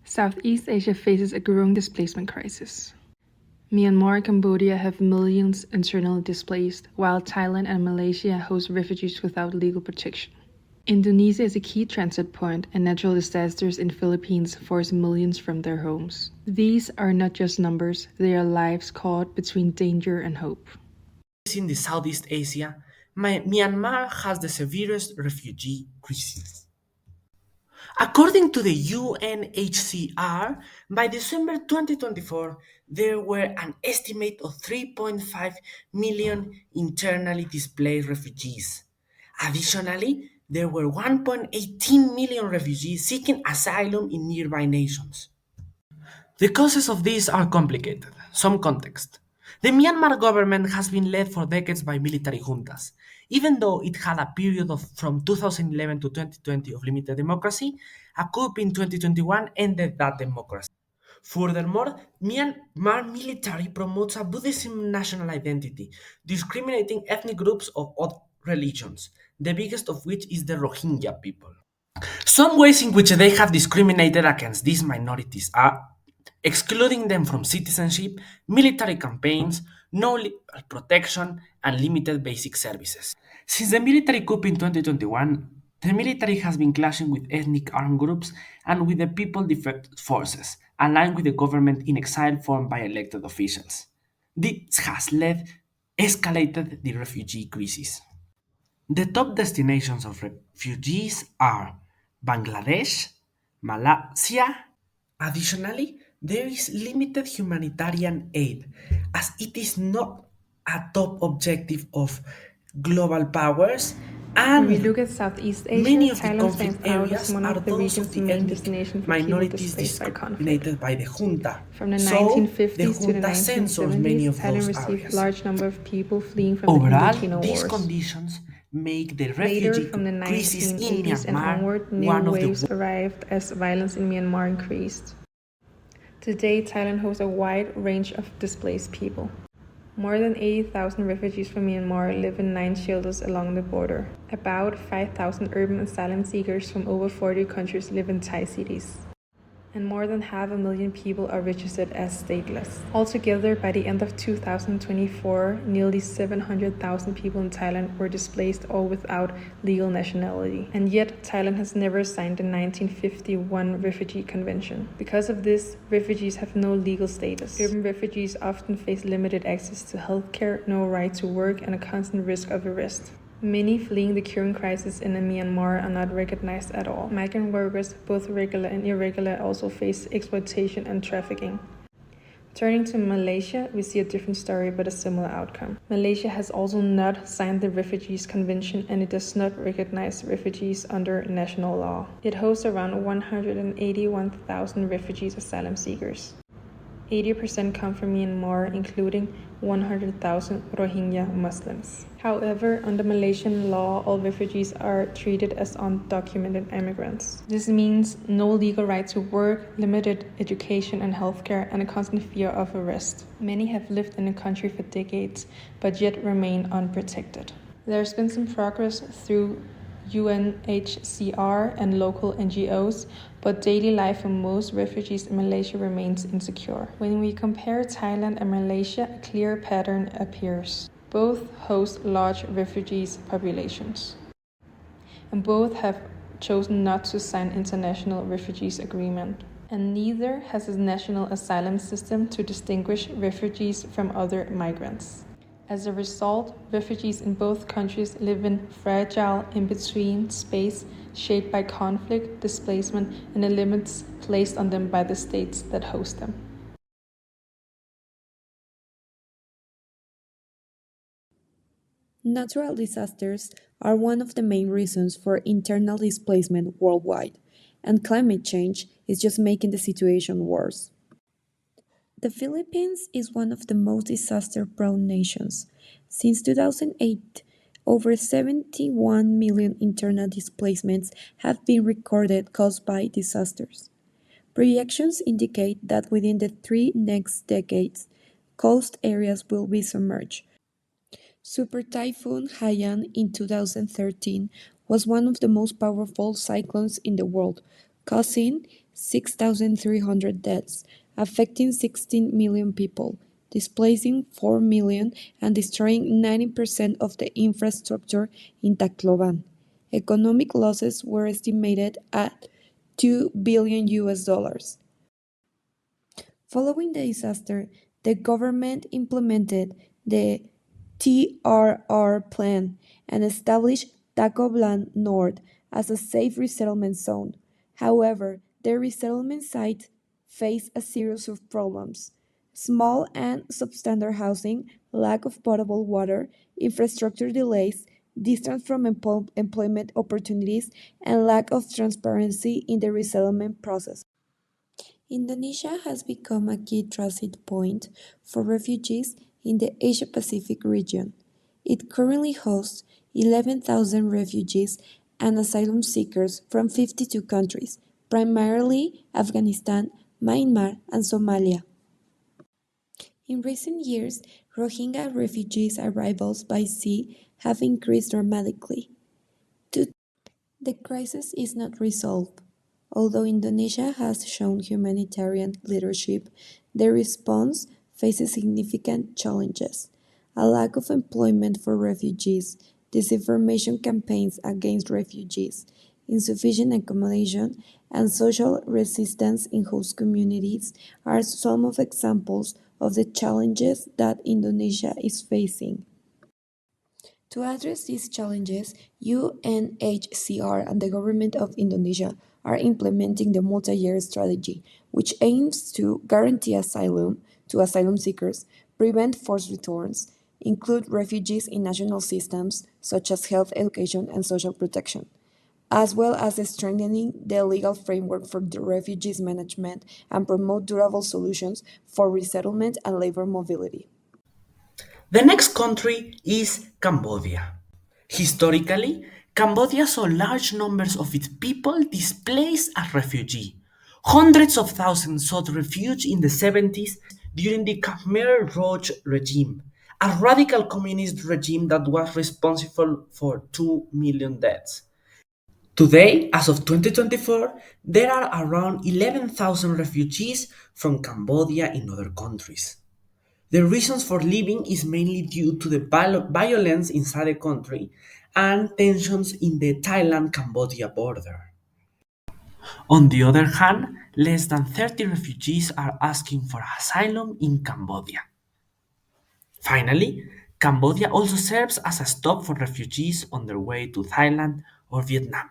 Southeast Asia faces a growing displacement crisis. Myanmar and Cambodia have millions internally displaced, while Thailand and Malaysia host refugees without legal protection. Indonesia is a key transit point, and natural disasters in Philippines force millions from their homes. These are not just numbers, they are lives caught between danger and hope. In the Southeast Asia, Myanmar has the severest refugee crisis. According to the UNHCR, by December 2024, there were an estimate of 3.5 million internally displaced refugees. Additionally, there were 1.18 million refugees seeking asylum in nearby nations. The causes of this are complicated. Some context. The Myanmar government has been led for decades by military juntas. Even though it had a period of from 2011 to 2020 of limited democracy, a coup in 2021 ended that democracy. Furthermore, Myanmar military promotes a Buddhism national identity, discriminating ethnic groups of other religions, the biggest of which is the Rohingya people. Some ways in which they have discriminated against these minorities are excluding them from citizenship, military campaigns, no legal protection, and limited basic services. Since the military coup in 2021, the military has been clashing with ethnic armed groups and with the People Defense Forces, aligned with the government in exile formed by elected officials. This has escalated the refugee crisis. The top destinations of refugees are Bangladesh, Malaysia. Additionally, there is limited humanitarian aid as it is not a top objective of global powers, When we and look at Southeast Asia, many of the Thailand conflict stands out as areas one are of the those of region's the main ethnic destinations for people minorities displaced by conflict. discriminated by the junta. From the So, the 1950s to the junta censors many 1970s, of Thailand those received a areas. large number of people fleeing from the Overall, Indochina these Wars. conditions make the Later, refugee from the crisis in 1980s and Myanmar onward, new one of the waves arrived as violence in Myanmar increased. Today, Thailand hosts a wide range of displaced people. More than 80,000 refugees from Myanmar live in 9 shelters along the border. About 5,000 urban asylum seekers from over 40 countries live in Thai cities. And more than 500,000 people are registered as stateless. Altogether, by the end of 2024, nearly 700,000 people in Thailand were displaced or without legal nationality. And yet, Thailand has never signed the 1951 Refugee Convention. Because of this, refugees have no legal status. Urban refugees often face limited access to healthcare, no right to work, and a constant risk of arrest. Many fleeing the current crisis in Myanmar are not recognized at all. Migrant workers, both regular and irregular, also face exploitation and trafficking. Turning to Malaysia, we see a different story but a similar outcome. Malaysia has also not signed the Refugees Convention, and it does not recognize refugees under national law. It hosts around 181,000 refugees asylum seekers. 80% come from Myanmar, including 100,000 Rohingya Muslims. However, under Malaysian law, all refugees are treated as undocumented immigrants. This means no legal right to work, limited education and healthcare, and a constant fear of arrest. Many have lived in the country for decades, but yet remain unprotected. There's been some progress through UNHCR and local NGOs, but daily life for most refugees in Malaysia remains insecure. When we compare Thailand and Malaysia, a clear pattern appears. Both host large refugees populations, and both have chosen not to sign international refugees agreement. And neither has a national asylum system to distinguish refugees from other migrants. As a result, refugees in both countries live in fragile in-between space shaped by conflict, displacement, and the limits placed on them by the states that host them. Natural disasters are one of the main reasons for internal displacement worldwide, and climate change is just making the situation worse. The Philippines is one of the most disaster-prone nations. Since 2008, over 71 million internal displacements have been recorded caused by disasters. Projections indicate that within the 3 next decades, coast areas will be submerged. Super Typhoon Haiyan in 2013 was one of the most powerful cyclones in the world, causing 6,300 deaths, affecting 16 million people, displacing 4 million and destroying 90% of the infrastructure in Tacloban. Economic losses were estimated at 2 billion US dollars. Following the disaster, the government implemented the TRR plan and established Tacoblan North as a safe resettlement zone. However, the resettlement site faced a series of problems: small and substandard housing, lack of potable water, infrastructure delays, distance from employment opportunities, and lack of transparency in the resettlement process. Indonesia has become a key transit point for refugees in the Asia Pacific region. It currently hosts 11,000 refugees and asylum seekers from 52 countries, primarily Afghanistan, Myanmar, and Somalia. In recent years, Rohingya refugees' arrivals by sea have increased dramatically. The crisis is not resolved. Although Indonesia has shown humanitarian leadership, the response faces significant challenges: a lack of employment for refugees, disinformation campaigns against refugees, insufficient accommodation, and social resistance in host communities are some of examples of the challenges that Indonesia is facing. To address these challenges, UNHCR and the government of Indonesia are implementing the multi-year strategy, which aims to guarantee asylum to asylum seekers, prevent forced returns, include refugees in national systems such as health, education, and social protection, as well as strengthening the legal framework for the refugees management and promote durable solutions for resettlement and labor mobility. The next country is Cambodia. Historically, Cambodia saw large numbers of its people displaced as refugees. Hundreds of thousands sought refuge in the 70s during the Khmer Rouge regime, a radical communist regime that was responsible for 2 million deaths. Today, as of 2024, there are around 11,000 refugees from Cambodia in other countries. The reasons for leaving is mainly due to the violence inside the country and tensions in the Thailand-Cambodia border. On the other hand, less than 30 refugees are asking for asylum in Cambodia. Finally, Cambodia also serves as a stop for refugees on their way to Thailand or Vietnam.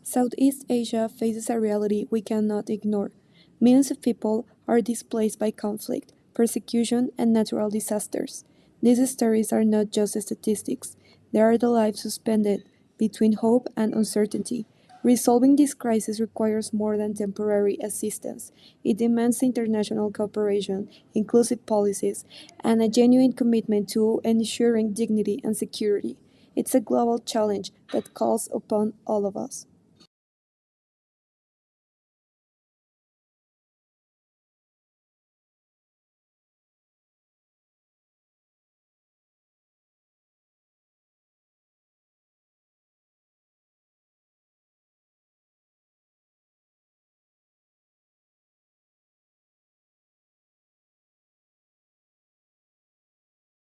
Southeast Asia faces a reality we cannot ignore. Millions of people are displaced by conflict, persecution, and natural disasters. These stories are not just statistics, they are the lives suspended between hope and uncertainty. Resolving this crisis requires more than temporary assistance. It demands international cooperation, inclusive policies, and a genuine commitment to ensuring dignity and security. It's a global challenge that calls upon all of us.